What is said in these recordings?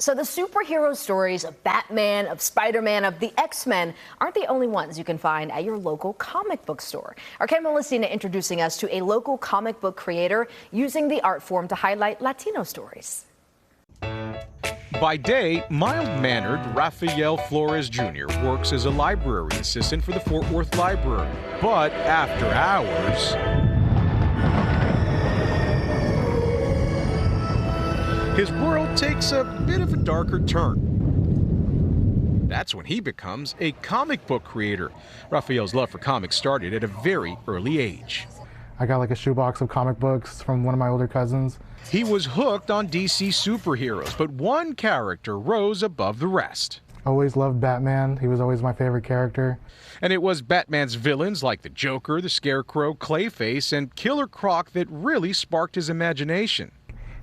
So the superhero stories of Batman, of Spider-Man, of the X-Men aren't the only ones you can find at your local comic book store. Our Ken Molestina introducing us to a local comic book creator using the art form to highlight Latino stories. By day, mild-mannered Rafael Flores Jr. works as a library assistant for the Fort Worth Library. But after hours, his world takes a bit of a darker turn. That's when he becomes a comic book creator. Rafael's love for comics started at a very early age. I got like a shoebox of comic books from one of my older cousins. He was hooked on DC superheroes, but one character rose above the rest. Always loved Batman. He was always my favorite character. And it was Batman's villains like the Joker, the Scarecrow, Clayface, and Killer Croc that really sparked his imagination.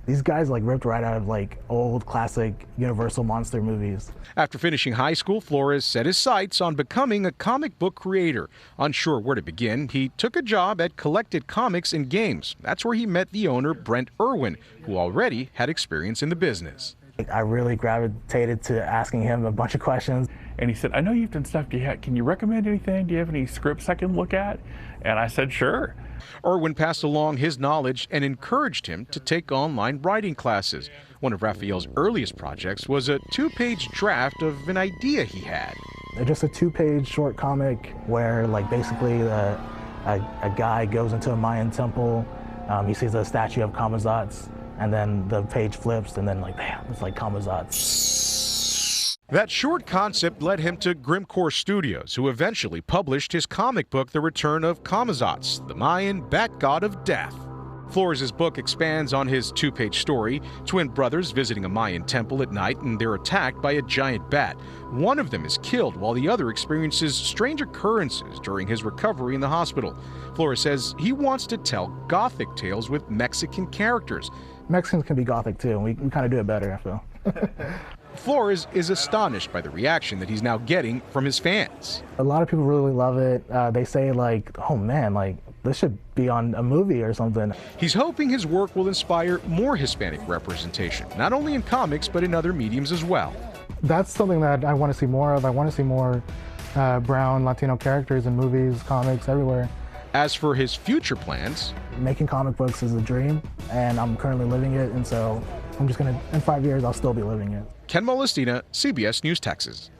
These guys like ripped right out of like old classic Universal monster movies. After finishing high school, Flores set his sights on becoming a comic book creator. Unsure where to begin, he took a job at Collected Comics and Games. That's where he met the owner, Brent Irwin, who already had experience in the business. I really gravitated to asking him a bunch of questions. And he said, I know you've done stuff. Can you recommend anything? Do you have any scripts I can look at? And I said, sure. Irwin passed along his knowledge and encouraged him to take online writing classes. One of Rafael's earliest projects was a 2-page draft of an idea he had. Just a 2-page short comic where like basically a guy goes into a Mayan temple, he sees a statue of Camazotz, and then the page flips and then like, bam, it's like Camazotz. That short concept led him to Grimcore Studios, who eventually published his comic book, The Return of Camazotz, the Mayan bat god of death. Flores' book expands on his 2-page story. Twin brothers visiting a Mayan temple at night, and they're attacked by a giant bat. One of them is killed while the other experiences strange occurrences during his recovery in the hospital. Flores says he wants to tell gothic tales with Mexican characters. Mexicans can be gothic too, and we kind of do it better, I feel. Flores is astonished by the reaction that he's now getting from his fans. A lot of people really love it. They say like, oh man, like this should be on a movie or something. He's hoping his work will inspire more Hispanic representation, not only in comics, but in other mediums as well. That's something that I want to see more of. I want to see more brown Latino characters in movies, comics, everywhere. As for his future plans, making comic books is a dream, and I'm currently living it, and so I'm just gonna, in 5 years, I'll still be living it. Ken Molestina, CBS News, Texas.